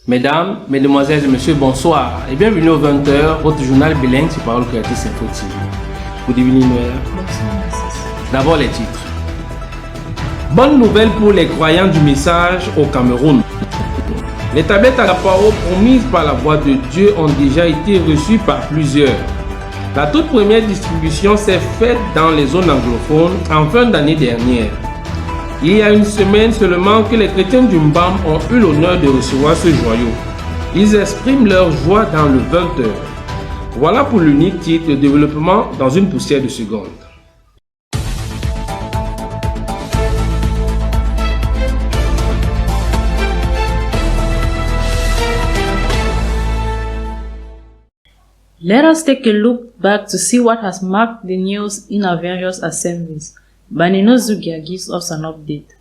Mesdames, Mesdemoiselles et Messieurs, bonsoir et bienvenue au 20h, votre journal bilingue sur Parole Créatrice Info TV. Good evening, Noël. D'abord les titres. Bonne nouvelle pour les croyants du message au Cameroun. Les tablettes à la parole promises par la voix de Dieu ont déjà été reçues par plusieurs. La toute première distribution s'est faite dans les zones anglophones en fin d'année dernière. Il y a une semaine seulement que les chrétiens du Mbam ont eu l'honneur de recevoir ce joyau. Ils expriment leur joie dans le 20h. Voilà pour l'unique titre de développement dans une poussière de seconde. Let us take a look back to see what has marked the news in our various assemblies. Banino Zugia gives us an update.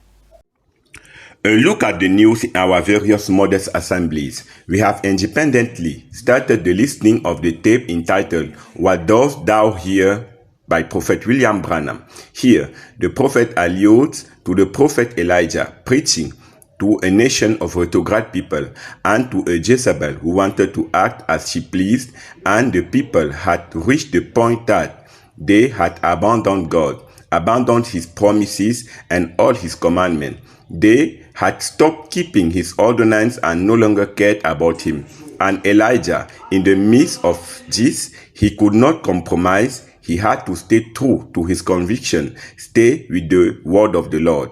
A look at the news in our various modest assemblies. We have independently started the listening of the tape entitled What Dost Thou Hear by Prophet William Branham. Here, the prophet alludes to the prophet Elijah preaching to a nation of retrograde people and to a Jezebel who wanted to act as she pleased, and the people had reached the point that they had abandoned God, abandoned his promises and all his commandments. They had stopped keeping his ordinance and no longer cared about him. And Elijah, in the midst of this, he could not compromise. He had to stay true to his conviction, stay with the word of the Lord.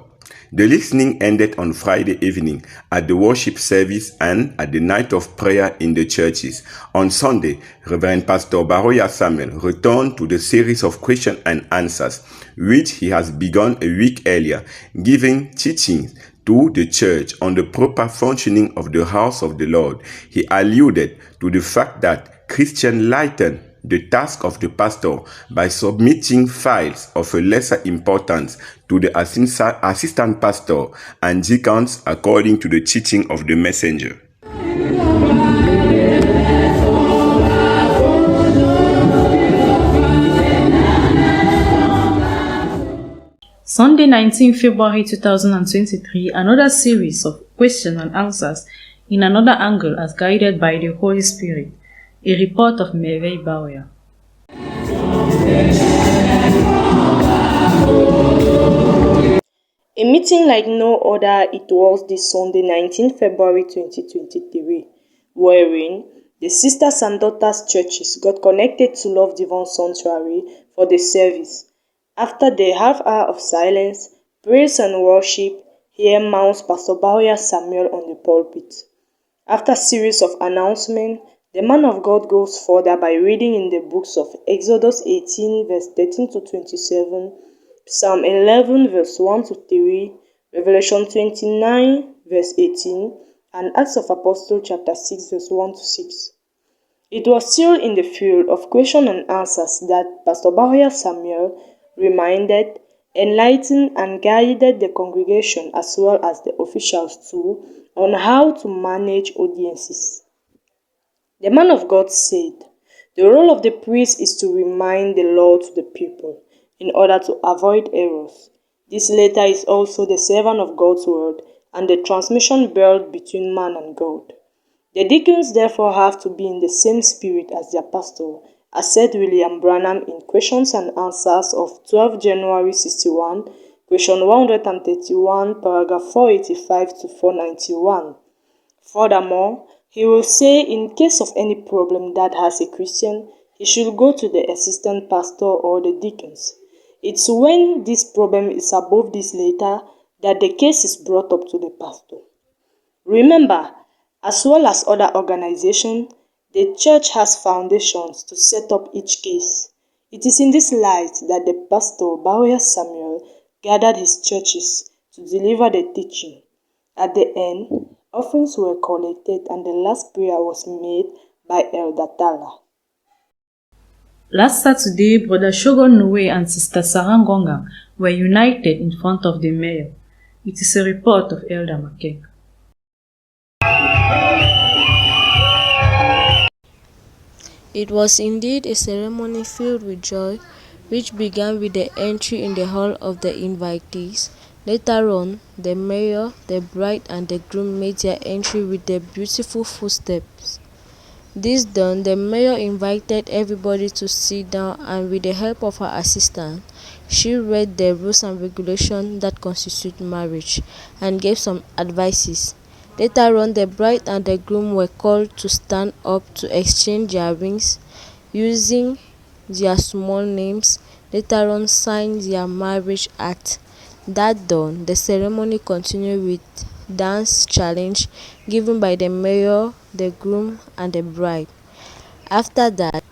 The listening ended on Friday evening at the worship service and at the night of prayer in the churches. On Sunday, Reverend Pastor Baroya Samuel returned to the series of questions and answers, which he has begun a week earlier, giving teachings to the church on the proper functioning of the house of the Lord. He alluded to the fact that Christians lighten the task of the pastor by submitting files of a lesser importance to the assistant pastor and deacons according to the teaching of the messenger. Sunday, 19 February 2023, another series of questions and answers in another angle as guided by the Holy Spirit. A report of Merveille Bauer. A meeting like no other it was this Sunday 19 February 2023, wherein the sisters and daughters churches got connected to Love Divine Sanctuary for the service. After the half hour of silence, praise and worship, here mounts Pastor Baroya Samuel on the pulpit. After a series of announcements, the man of God goes further by reading in the books of Exodus 18 verse 13 to 27, Psalm 11 verse 1 to 3, Revelation 29 verse 18, and Acts of Apostles chapter 6 verse 1 to 6. It was still in the field of question and answers that Pastor Baroya Samuel reminded, enlightened, and guided the congregation as well as the officials too on how to manage audiences. The man of God said, the role of the priest is to remind the law to the people in order to avoid errors. This latter is also the servant of God's word and the transmission belt between man and God. The deacons therefore have to be in the same spirit as their pastor, as said William Branham in Questions and Answers of 12 January 61, question 131, paragraph 485 to 491. Furthermore, he will say in case of any problem that has a Christian, he should go to the assistant pastor or the deacons. It's when this problem is above this later that the case is brought up to the pastor. Remember, as well as other organizations, the church has foundations to set up each case. It is in this light that the pastor Baroya Samuel gathered his churches to deliver the teaching. At the end, offerings were collected and the last prayer was made by Elder Tala. Last Saturday, Brother Shogun Noe and Sister Sarangonga were united in front of the mayor. It is a report of Elder Makek. It was indeed a ceremony filled with joy, which began with the entry in the hall of the invitees, Later on, the mayor, the bride and the groom made their entry with their beautiful footsteps. This done, the mayor invited everybody to sit down and with the help of her assistant, she read the rules and regulations that constitute marriage and gave some advices. Later on, the bride and the groom were called to stand up to exchange their rings using their small names. Later on, sign their marriage act. That done, the ceremony continued with dance challenge given by the mayor, the groom and the bride. After that,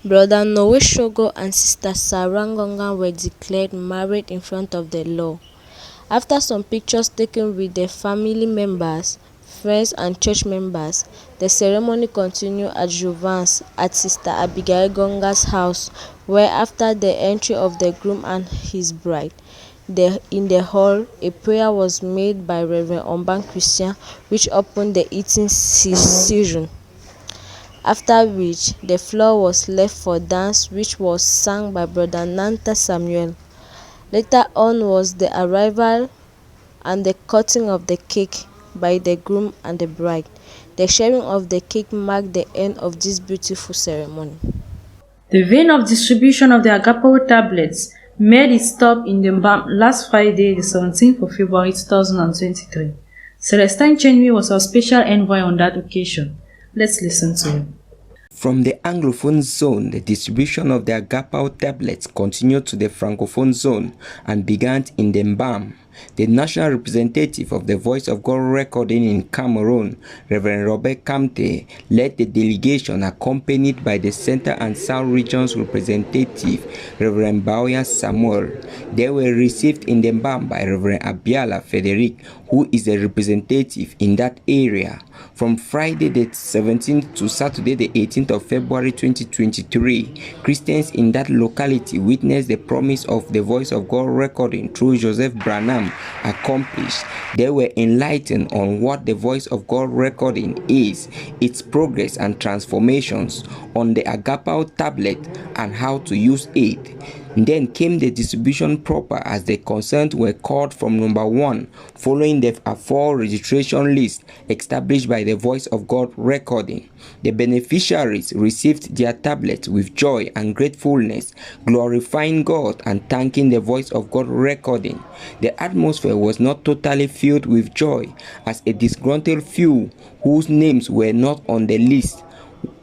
Brother Noe Shogo and Sister Sarah Ngonga were declared married in front of the law. After some pictures taken with their family members, friends and church members, the ceremony continued at Jouvence at Sister Abigail Gonga's house, where after the entry of the groom and his bride, in the hall, a prayer was made by Reverend Omban Christian, which opened the eating season. After which, the floor was left for dance, which was sung by Brother Nanta Samuel. Later on was the arrival and the cutting of the cake by the groom and the bride. The sharing of the cake marked the end of this beautiful ceremony. The vein of distribution of the Agapao tablets made its stop in the BAM last Friday, the 17th of February 2023. Celestine Chenwi was our special envoy on that occasion. Let's listen to him. From the Anglophone zone, the distribution of the Agapao tablets continued to the Francophone zone and began in the Mbam. The national representative of the Voice of God recording in Cameroon, Reverend Robert Kamte, led the delegation accompanied by the Center and South Regions representative, Reverend Baoya Samuel. They were received in the Mbam by Reverend Abiala Frederic, who is a representative in that area. From Friday the 17th to Saturday the 18th of February 2023, Christians in that locality witnessed the promise of the Voice of God recording through Joseph Branham accomplished. They were enlightened on what the Voice of God recording is, its progress and transformations on the Agapao tablet and how to use it. Then came the distribution proper, as the concerned were called from number 1, following the aforementioned registration list established by the Voice of God recording. The beneficiaries received their tablets with joy and gratefulness, glorifying God and thanking the Voice of God recording. The atmosphere was not totally filled with joy, as a disgruntled few whose names were not on the list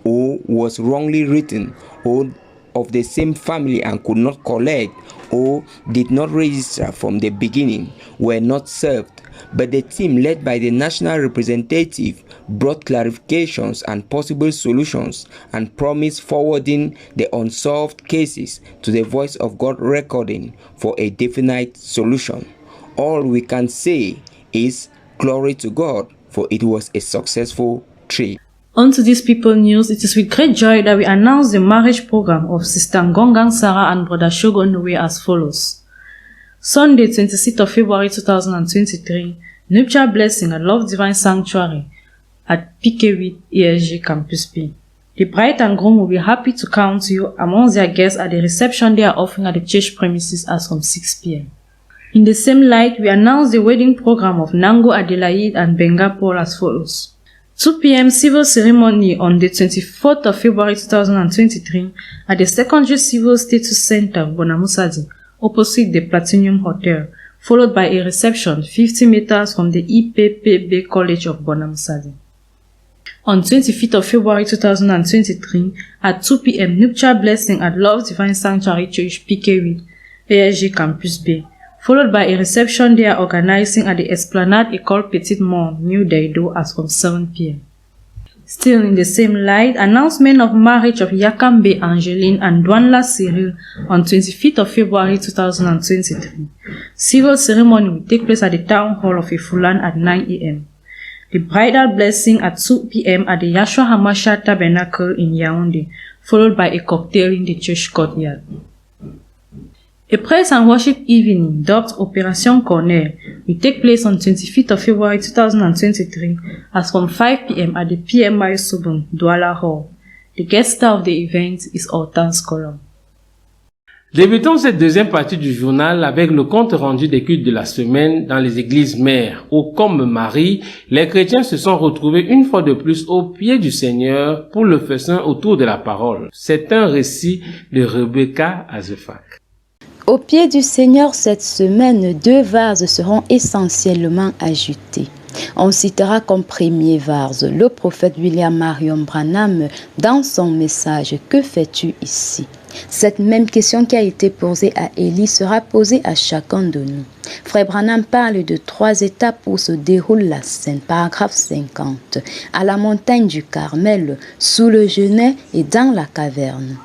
or was wrongly written or of the same family and could not collect or did not register from the beginning were not served. But the team led by the national representative brought clarifications and possible solutions and promised forwarding the unsolved cases to the Voice of God recording for a definite solution. All we can say is glory to God, for it was a successful trip. On to These People news, it is with great joy that we announce the marriage program of Sister Ngongang Sarah and Brother Shogo Noe as follows. Sunday, 26th of February 2023, nuptial blessing at Love Divine Sanctuary at PK8 ESG Campus B. The bride and groom will be happy to count you among their guests at the reception they are offering at the church premises as from 6 p.m. In the same light, we announce the wedding program of Nango Adelaide and Benga Paul as follows. 2 p.m. civil ceremony on the 24th of February 2023 at the Secondary Civil Status Center, Bonamusadi, opposite the Platinum Hotel, followed by a reception 50 meters from the IPPB College of Bonamusadi. On 25th of February 2023 at 2 p.m. nuptial blessing at Love Divine Sanctuary Church PK8 ASG Campus B, followed by a reception they are organizing at the Esplanade École Petite Mont, New Daido as from 7 p.m. Still in the same light, announcement of marriage of Yakambe Angeline and Dwanla Cyril on 25th of February 2023. Civil ceremony will take place at the Town Hall of Ifulan at 9 a.m. The bridal blessing at 2 p.m. at the Yashua Hamasha Tabernacle in Yaoundé, followed by a cocktail in the church courtyard. A praise and worship evening dubbed Operation Cornell will take place on 25th of February 2023 as from 5 p.m. at the PMI Subun, Douala Hall. The guest star of the event is Hortense Colomb. Débutons cette deuxième partie du journal avec le compte rendu des cultes de la semaine dans les églises mères, où, comme Marie, les chrétiens se sont retrouvés une fois de plus au pied du Seigneur pour le festin autour de la parole. C'est un récit de Rebecca Azefak. Au pied du Seigneur cette semaine, 2 vases seront essentiellement ajoutés. On citera comme premier vase le prophète William Marion Branham dans son message « Que fais-tu ici ?» Cette même question qui a été posée à Élie sera posée à chacun de nous. Frère Branham parle de 3 étapes où se déroule la scène, paragraphe 50, à la montagne du Carmel, sous le genêt et dans la caverne.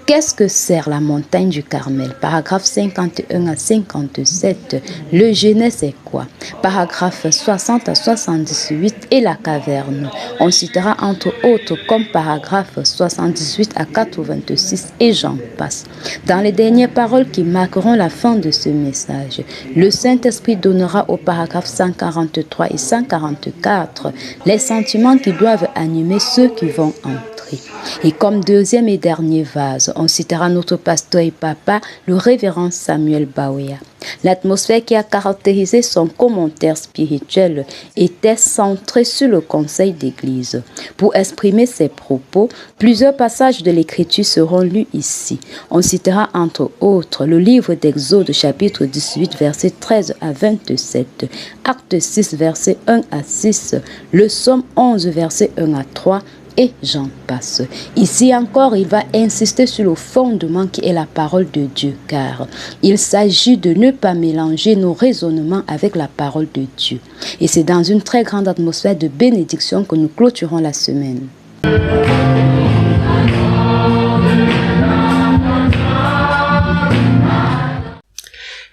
Qu'est-ce que sert la montagne du Carmel? Paragraphe 51 à 57. Le genêt, c'est quoi? Paragraphe 60 à 78 et la caverne. On citera entre autres comme paragraphe 78 à 86 et j'en passe. Dans les dernières paroles qui marqueront la fin de ce message, le Saint-Esprit donnera au paragraphe 143 et 144 les sentiments qui doivent animer ceux qui vont entrer. Et comme deuxième et dernier vase, on citera notre pasteur et papa, le révérend Samuel Bawea. L'atmosphère qui a caractérisé son commentaire spirituel était centrée sur le conseil d'église. Pour exprimer ses propos, plusieurs passages de l'écriture seront lus ici. On citera entre autres le livre d'Exode chapitre 18 versets 13 à 27, Acte 6 versets 1 à 6, le Psaume 11 versets 1 à 3, et j'en passe. Ici encore, il va insister sur le fondement qui est la parole de Dieu, car il s'agit de ne pas mélanger nos raisonnements avec la parole de Dieu. Et c'est dans une très grande atmosphère de bénédiction que nous clôturons la semaine.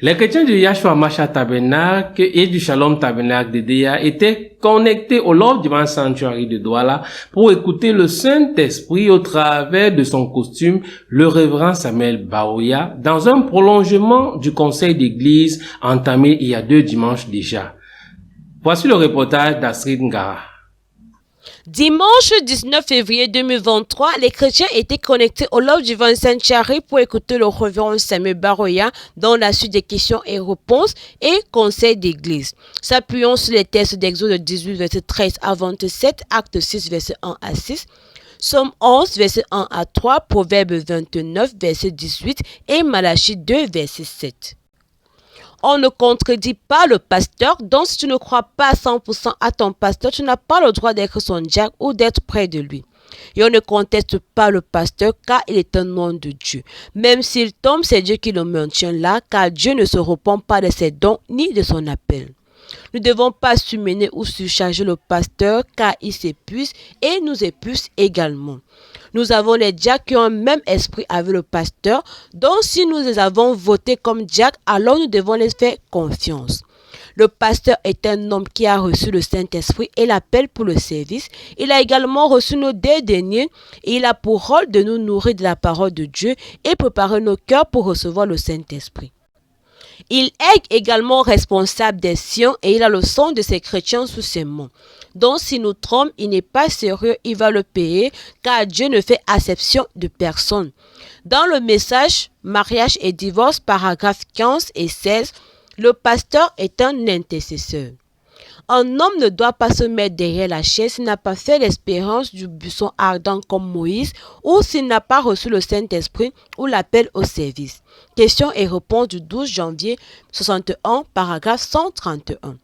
Les chrétiens du Yahshua Mashiach Tabernacle et du Shalom Tabernacle de Déa étaient connectés au Love Divine Sanctuary de Douala pour écouter le Saint-Esprit au travers de son costume, le révérend Samuel Bawea, dans un prolongement du conseil d'église entamé il y a 2 dimanches déjà. Voici le reportage d'Astrid Ngara. Dimanche 19 février 2023, les chrétiens étaient connectés au Love Divine Sanctuary pour écouter le révérend Samuel Bawea dans la suite des questions et réponses et conseils d'église. S'appuyant sur les textes d'Exode 18, verset 13 à 27, Acte 6, verset 1 à 6, Psaume 11, verset 1 à 3, Proverbe 29, verset 18 et Malachie 2, verset 7. On ne contredit pas le pasteur, donc si tu ne crois pas à 100% à ton pasteur, tu n'as pas le droit d'être son diacre ou d'être près de lui. Et on ne conteste pas le pasteur car il est un homme de Dieu. Même s'il tombe, c'est Dieu qui le maintient là, car Dieu ne se repent pas de ses dons ni de son appel. Nous ne devons pas surmener ou surcharger le pasteur car il s'épuise et nous épuise également. Nous avons les diacres qui ont un même esprit avec le pasteur, donc si nous les avons votés comme diacres, alors nous devons les faire confiance. Le pasteur est un homme qui a reçu le Saint-Esprit et l'appel pour le service. Il a également reçu nos dés derniers et il a pour rôle de nous nourrir de la parole de Dieu et préparer nos cœurs pour recevoir le Saint-Esprit. Il est également responsable des siens et il a le sang de ses chrétiens sous ses mains. Donc s'il nous trompe, il n'est pas sérieux, il va le payer car Dieu ne fait acception de personne. Dans le message Mariage et divorce, paragraphes 15 et 16, le pasteur est un intercesseur. Un homme ne doit pas se mettre derrière la chaise s'il n'a pas fait l'expérience du buisson ardent comme Moïse ou s'il n'a pas reçu le Saint-Esprit ou l'appel au service. Questions et réponses du 12 janvier 61, paragraphe 131.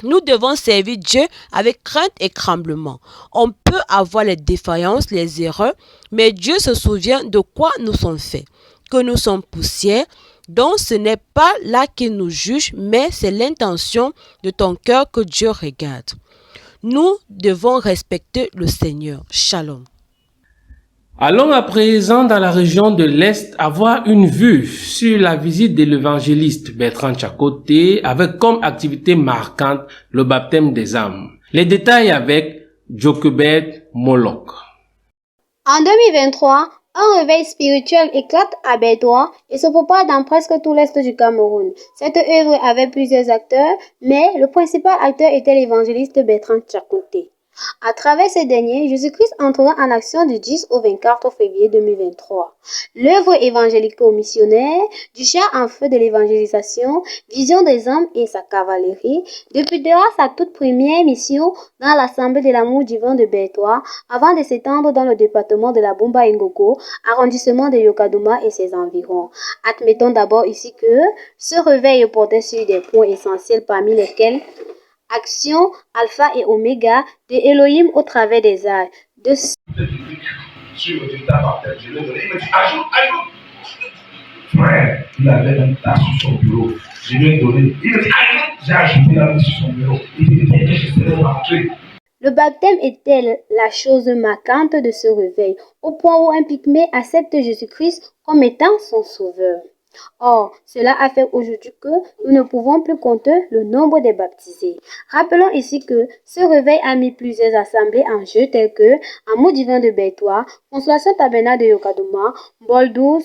Nous devons servir Dieu avec crainte et tremblement. On peut avoir les défaillances, les erreurs, mais Dieu se souvient de quoi nous sommes faits, que nous sommes poussière. Donc ce n'est pas là qu'il nous juge, mais c'est l'intention de ton cœur que Dieu regarde. Nous devons respecter le Seigneur. Shalom. Allons à présent dans la région de l'Est avoir une vue sur la visite de l'évangéliste Bertrand Chakoté avec comme activité marquante le baptême des âmes. Les détails avec Jochebed Moloch. En 2023, un réveil spirituel éclate à Bédoua et se propage dans presque tout l'est du Cameroun. Cette œuvre avait plusieurs acteurs, mais le principal acteur était l'évangéliste Bertrand Chakoté. À travers ces derniers, Jésus-Christ entrera en action du 10 au 24 février 2023. L'œuvre évangélico-missionnaire du char en feu de l'évangélisation, Vision des âmes et sa cavalerie, débutera sa toute première mission dans l'Assemblée de l'amour divin de Bertois avant de s'étendre dans le département de la Bumba Ngogo, arrondissement de Yokadouma et ses environs. Admettons d'abord ici que ce réveil portait sur des points essentiels parmi lesquels action alpha et oméga de Elohim au travers des âges. Sur le résultat partage, je lui ai donné, il m'a dit ajoute. Frère, il avait un tas sur son bureau. Je lui ai donné, il m'a dit ajoute. J'ai ajouté la liste sur son bureau. Il dit que je serais rentré. Le baptême était la chose marquante de ce réveil, au point où un pygmée accepte Jésus-Christ comme étant son sauveur. Or, cela a fait aujourd'hui que nous ne pouvons plus compter le nombre des baptisés. Rappelons ici que ce réveil a mis plusieurs assemblées en jeu telles que Amour divin de Bertois, Consolation Tabernacle de Yokadouma, Bol 12,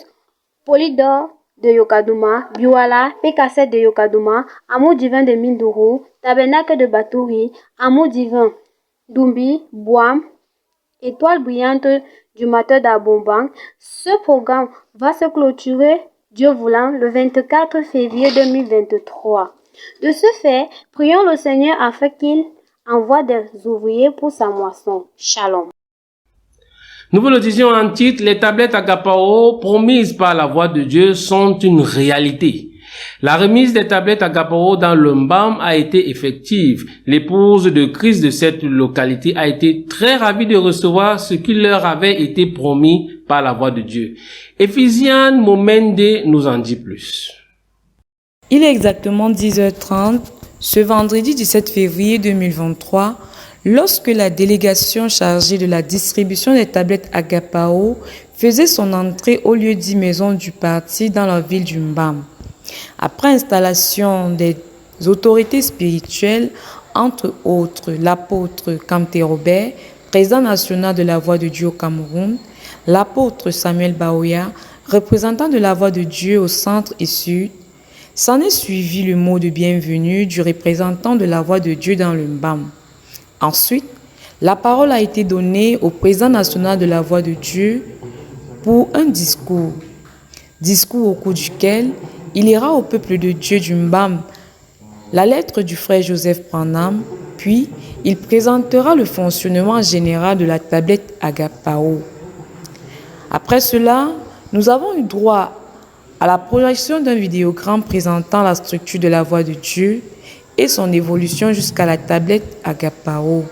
Polydor de Yokadouma, Biwala, PK7 de Yokadouma, Amour divin de Mindourou, Tabernacle de Batouri, Amour divin d'Umbi, Boam, Étoile brillante du matin d'Abombang. Ce programme va se clôturer, Dieu voulant, le 24 février 2023. De ce fait, prions le Seigneur afin qu'il envoie des ouvriers pour sa moisson. Shalom. Nouvelle audition en titre, les tablettes Agapao promises par la voix de Dieu sont une réalité. La remise des tablettes Agapao dans le Mbam a été effective. L'épouse de Christ de cette localité a été très ravie de recevoir ce qui leur avait été promis par la voix de Dieu. Éphésiane Momende nous en dit plus. Il est exactement 10h30, ce vendredi 17 février 2023, lorsque la délégation chargée de la distribution des tablettes Agapao faisait son entrée au lieu dit maison du parti dans la ville du Mbam. Après installation des autorités spirituelles, entre autres l'apôtre Kamte Robert, président national de la Voix de Dieu au Cameroun, l'apôtre Samuel Baoya, représentant de la Voix de Dieu au centre et sud, s'en est suivi le mot de bienvenue du représentant de la Voix de Dieu dans le Mbam. Ensuite, la parole a été donnée au président national de la Voix de Dieu pour un discours au cours duquel il ira au peuple de Dieu du Mbam la lettre du frère Joseph Branham, puis il présentera le fonctionnement général de la tablette Agapao. Après cela, nous avons eu droit à la projection d'un vidéogramme présentant la structure de la Voix de Dieu et son évolution jusqu'à la tablette Agapao.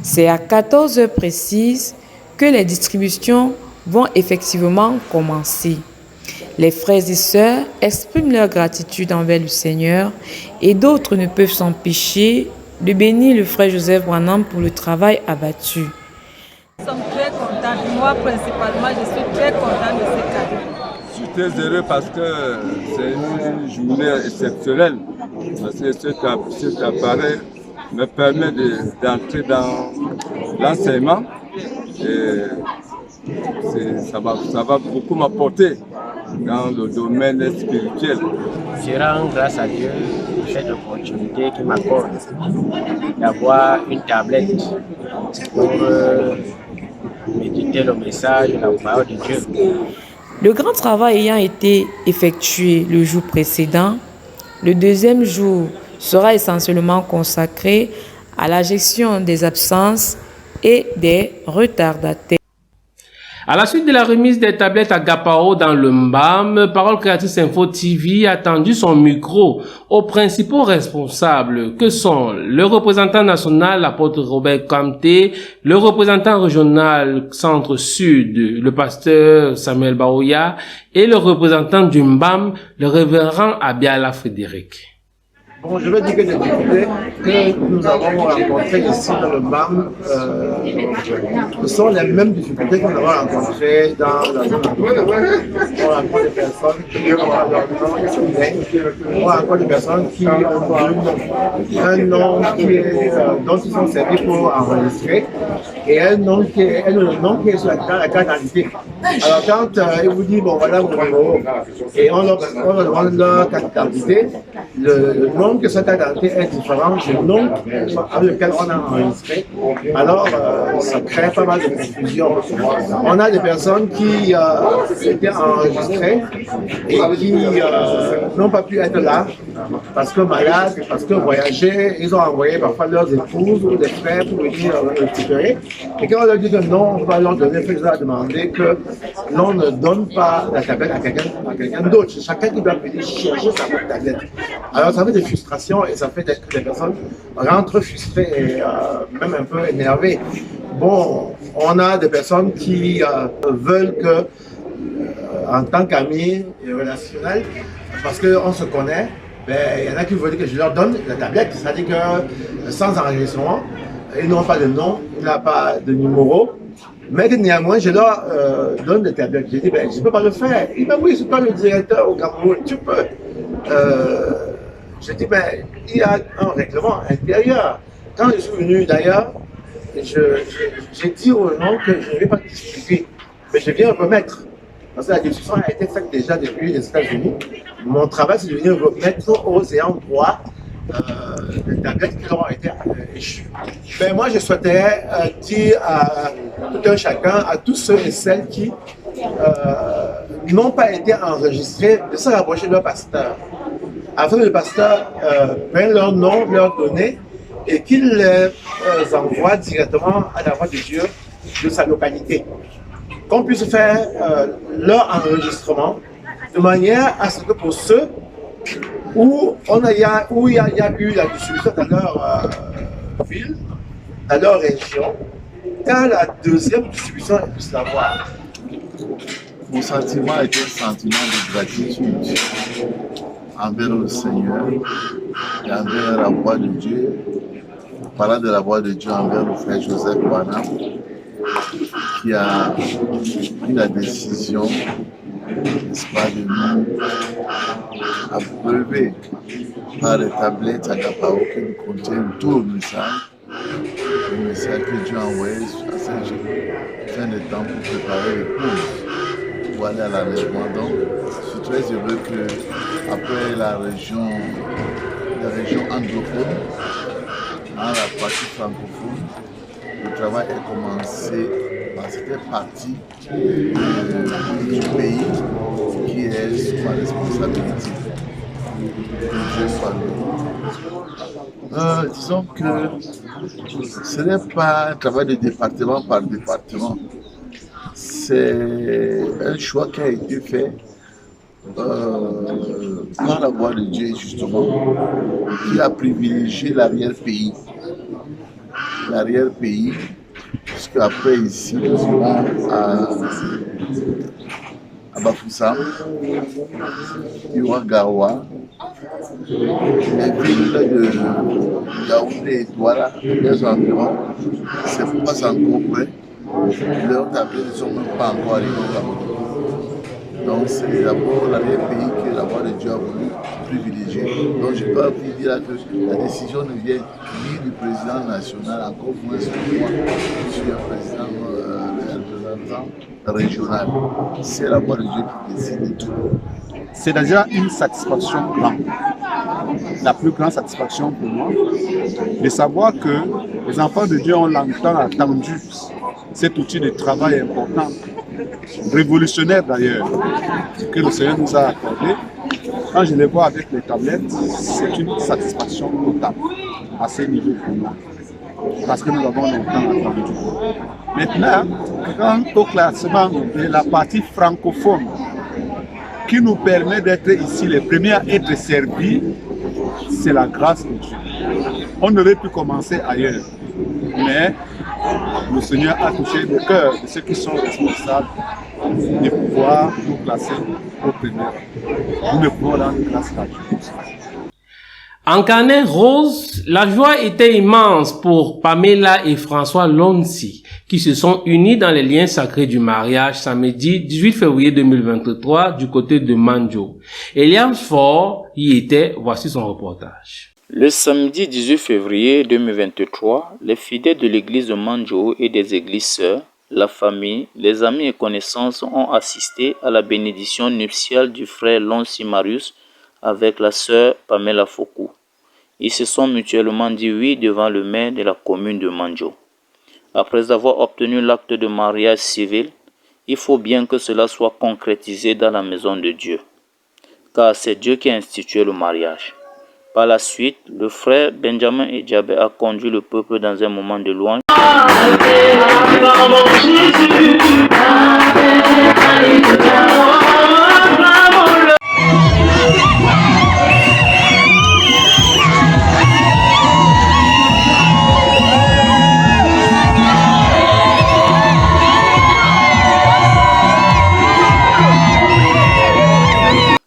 C'est à 14 heures précises que les distributions vont effectivement commencer. Les frères et sœurs expriment leur gratitude envers le Seigneur et d'autres ne peuvent s'empêcher de bénir le frère Joseph Branham pour le travail abattu. Nous sommes très contents. Moi, principalement, je suis très content de ce cadeau. Je suis très heureux parce que c'est une journée exceptionnelle. Parce que cet appareil me permet d'entrer dans l'enseignement. Et ça va beaucoup m'apporter dans le domaine spirituel. Je rends grâce à Dieu pour cette opportunité qu'il m'accorde d'avoir une tablette pour méditer le message de la parole de Dieu. Le grand travail ayant été effectué le jour précédent, le deuxième jour sera essentiellement consacré à la gestion des absences et des retardataires. À la suite de la remise des tablettes Agapao dans le Mbam, Parole Créatrice Info TV a tendu son micro aux principaux responsables que sont le représentant national, l'apôtre Robert Kamte, le représentant régional Centre-Sud, le pasteur Samuel Baoya et le représentant du Mbam, le révérend Abiala Frédéric. Bon, je vais dire que les difficultés que nous avons rencontrées ici dans le BAM ce sont les mêmes difficultés que nous avons rencontrées dans la zone agricole. On rencontre des personnes qui ont leur nom, on rencontre des personnes qui ont un nom dont ils sont servis pour enregistrer et un nom qui est sur la carte d'identité. Alors quand ils vous disent, bon voilà vos numéros, et on leur demande leur carte d'identité, le nom comme que cette carte d'identité est différente du nom avec lequel on a enregistré, alors ça crée pas mal de confusion. On a des personnes qui étaient enregistrées et qui n'ont pas pu être là parce que malades, parce que voyager, ils ont envoyé parfois leurs épouses ou des frères pour venir récupérer. Et quand on leur dit que non, on va leur donner, il faut leur demander que l'on ne donne pas la tablette à quelqu'un d'autre. C'est chacun qui doit venir chercher sa propre tablette. Alors ça fait des frustrations et ça fait que les personnes rentrent frustrées et même un peu énervées. Bon, on a des personnes qui veulent que, en tant qu'amis et relationnels, parce qu'on se connaît, ben, il y en a qui veulent que je leur donne la tablette, c'est-à-dire que sans enregistrement, ils n'ont pas de nom, ils n'ont pas de numéro, mais que néanmoins, je leur donne des tablettes. J'ai dit, ben, je ne peux pas le faire. Il m'a dit, oui, c'est toi le directeur au Cameroun, tu peux. J'ai dit, ben, il y a un règlement intérieur. Quand je suis venu d'ailleurs, j'ai dit au nom que je ne vais pas discuter, mais je viens remettre. Parce que la discussion a été faite déjà depuis les États-Unis. Mon travail, c'est de venir remettre aux ayants droit les tablettes qui leur ont été échues. Ben, moi, je souhaiterais dire à tout un chacun, à tous ceux et celles qui n'ont pas été enregistrés, de se rapprocher de leur pasteur. Afin que le pasteur prenne leur nom, leurs données, et qu'il les envoie directement à la voix de Dieu de sa localité. Qu'on puisse faire leur enregistrement de manière à ce que pour ceux où il y a eu la distribution dans leur ville, dans leur région, quand la deuxième distribution est puisse l'avoir. Mon sentiment est un sentiment de gratitude envers le Seigneur et envers la voix de Dieu. Parlant de la voix de Dieu envers le frère Joseph Branham, qui a pris la décision, n'est-ce pas, de nous abreuver par les tablettes Agapao qui nous contiennent tout le message que Dieu a envoyé à Saint-Jean de temps pour préparer l'épouse pour aller à l'enlèvement. Donc, je suis très heureux qu'après la région anglophone, dans la partie francophone, le travail est commencé dans cette partie du pays qui est sous ma responsabilité. Que Dieu soit loué. Disons que ce n'est pas un travail de département par département. C'est un choix qui a été fait par la voix de Dieu, justement, qui a privilégié l'arrière-pays. L'arrière-pays, puisque après ici, nous irons à Bafoussam, Gawa, les villes de Yaoundé et Douala, les environs, c'est pas encore prêt. Leurs tablettes ne sont même pas encore arrivées au Cameroun. Donc c'est d'abord l'arrière-pays que la voix de Dieu a voulu privilégier. Donc je dois vous dire que la décision ne vient ni du président national, encore moins de moi, je suis un président représentant régional. C'est la voix de Dieu qui décide de tout. C'est déjà une satisfaction grande. La plus grande satisfaction pour moi, de savoir que les enfants de Dieu ont longtemps attendu cet outil de travail important, révolutionnaire d'ailleurs, que le Seigneur nous a accordé. Quand je les vois avec les tablettes, c'est une satisfaction notable à ce niveau pour moi, parce que nous avons longtemps attendu. Maintenant, quant au classement de la partie francophone, qui nous permet d'être ici les premiers à être servis, c'est la grâce de Dieu. On aurait pu commencer ailleurs, mais le Seigneur a touché le cœur de ceux qui sont responsables de pouvoir nous classer au premier rang. Nous ne pouvons rendre grâce à Dieu. En Canet Rose, la joie était immense pour Pamela et François Lonsi, qui se sont unis dans les liens sacrés du mariage samedi 18 février 2023 du côté de Manjo. Eliam Ford y était, voici son reportage. Le samedi 18 février 2023, les fidèles de l'église de Manjo et des églises sœurs, la famille, les amis et connaissances ont assisté à la bénédiction nuptiale du frère Lonsi Marius avec la sœur Pamela Fokou. Ils se sont mutuellement dit oui devant le maire de la commune de Mandjo. Après avoir obtenu l'acte de mariage civil, il faut bien que cela soit concrétisé dans la maison de Dieu, car c'est Dieu qui a institué le mariage. Par la suite, le frère Benjamin Edjabé a conduit le peuple dans un moment de louange.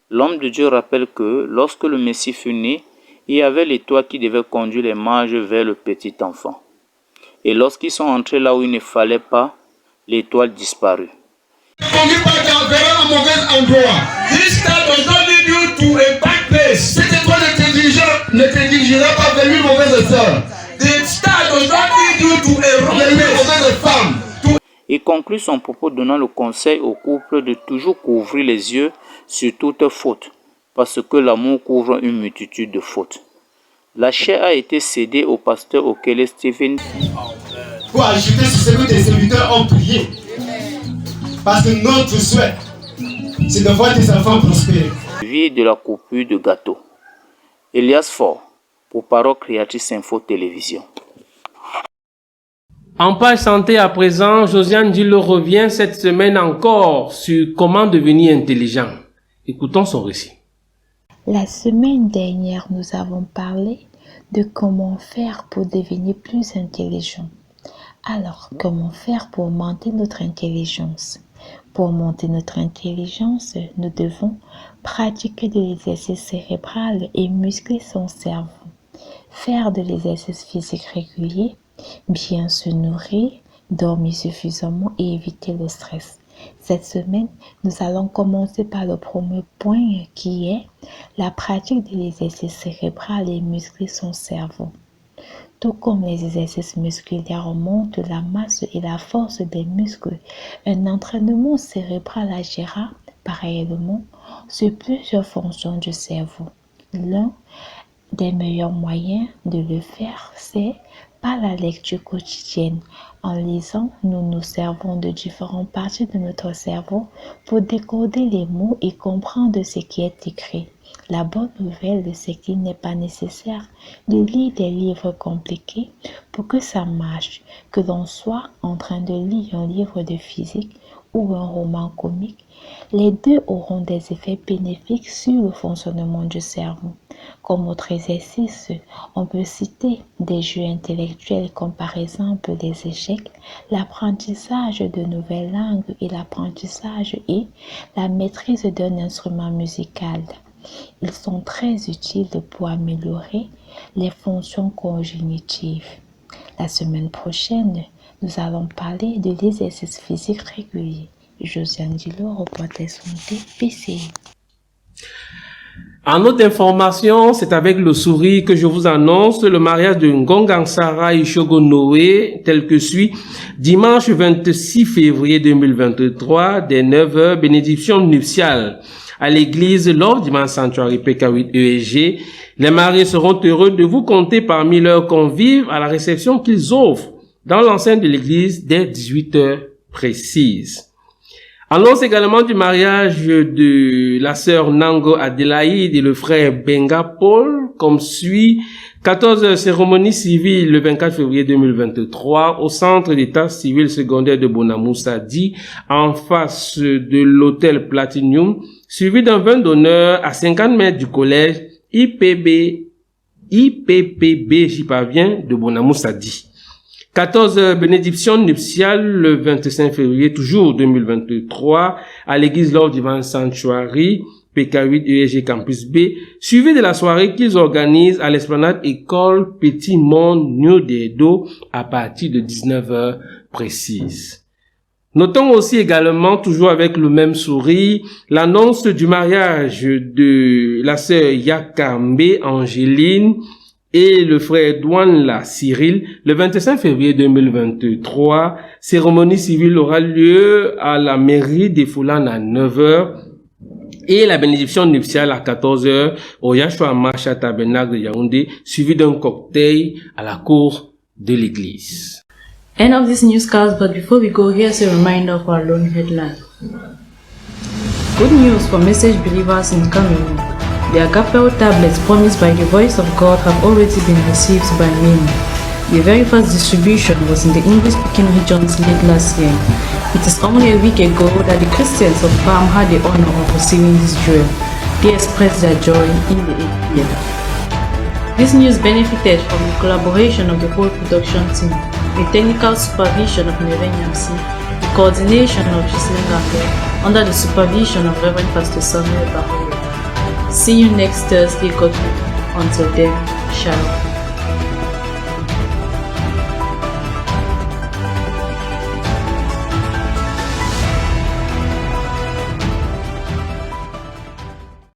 L'homme de Dieu rappelle que lorsque le Messie fut né, il y avait l'étoile qui devait conduire les mages vers le petit enfant. Et lorsqu'ils sont entrés là où il ne fallait pas, l'étoile disparut. Conduis par Dieu vers un mauvais endroit. This star does not lead you to a bad place. Cette étoile ne te dirigera pas vers une mauvaise sœur. The star does not lead you to a wrong place. Une mauvaise femme. Il conclut son propos donnant le conseil au couple de toujours couvrir les yeux sur toute faute, parce que l'amour couvre une multitude de fautes. La chair a été cédée au pasteur Okele Stephen pour ajouter sur ce que tes serviteurs ont prié. Parce que notre souhait, c'est de voir tes enfants prospérer. Vie de la coupure de gâteau. Elias Faure, pour Parole Créatrice Info Télévision. En page santé à présent, Josiane Dilo revient cette semaine encore sur comment devenir intelligent. Écoutons son récit. La semaine dernière, nous avons parlé de comment faire pour devenir plus intelligent. Alors, comment faire pour monter notre intelligence? Pour monter notre intelligence, nous devons pratiquer de l'exercice cérébral et muscler son cerveau. Faire de l'exercice physique régulier, bien se nourrir, dormir suffisamment et éviter le stress. Cette semaine, nous allons commencer par le premier point qui est la pratique de l'exercice cérébral et muscler son cerveau. Tout comme les exercices musculaires montent la masse et la force des muscles, un entraînement cérébral agira parallèlement sur plusieurs fonctions du cerveau. L'un des meilleurs moyens de le faire, c'est par la lecture quotidienne. En lisant, nous nous servons de différentes parties de notre cerveau pour décoder les mots et comprendre ce qui est écrit. La bonne nouvelle, c'est qu'il n'est pas nécessaire de lire des livres compliqués pour que ça marche, que l'on soit en train de lire un livre de physique ou un roman comique. Les deux auront des effets bénéfiques sur le fonctionnement du cerveau. Comme autre exercice, on peut citer des jeux intellectuels comme par exemple les échecs, l'apprentissage de nouvelles langues et l'apprentissage et la maîtrise d'un instrument musical. Ils sont très utiles pour améliorer les fonctions cognitives. La semaine prochaine, nous allons parler de l'exercice physique régulier. Josiane Dilo, reporter santé, PCI. En autre information, c'est avec le sourire que je vous annonce le mariage de Ngongang Sarah Ishogo Noé, tel que suit. Dimanche 26 février 2023, dès 9h, bénédiction nuptiale à l'église Love Divine Sanctuary PK8 ESG. Les mariés seront heureux de vous compter parmi leurs convives à la réception qu'ils offrent dans l'enceinte de l'église dès 18h précises. Annonce également du mariage de la sœur Nango Adelaide et le frère Benga Paul, comme suit. 14 cérémonie civile le 24 février 2023 au centre d'état civil secondaire de Bonamoussadi, en face de l'hôtel Platinum, suivi d'un vin d'honneur à 50 mètres du collège IPPB, j'y parviens, de Bonamoussadi. 14 bénédictions nuptiales le 25 février, toujours 2023, à l'église Love Divine Sanctuary, PK8 ESG Campus B, suivi de la soirée qu'ils organisent à l'esplanade École Petit Monde New Dedo à partir de 19h précise. Notons aussi également, toujours avec le même sourire, l'annonce du mariage de la sœur Yakambe Angéline et le frère Douanla Cyril le 25 février 2023. Cérémonie civile aura lieu à la mairie des Foulanes à 9h. et la bénédiction nuptiale à 14h au Yahshua Marcha Tabernacle de Yaoundé, suivi d'un cocktail à la cour de l'église. End of this newscast, but before we go, here's a reminder of our lone headline. Good news for message believers in Cameroon. The Agapeo tablets promised by the voice of God have already been received by many. The very first distribution was in the English-speaking regions late last year. It is only a week ago that the Christians of BAM had the honor of receiving this jewel. They expressed their joy in the APL. This news benefited from the collaboration of the whole production team, the technical supervision of Neven Yamsi, the coordination of Gislaine Raphael, under the supervision of Reverend Pastor Samuel Bahoye. See you next Thursday, God willing. Until then, shalom.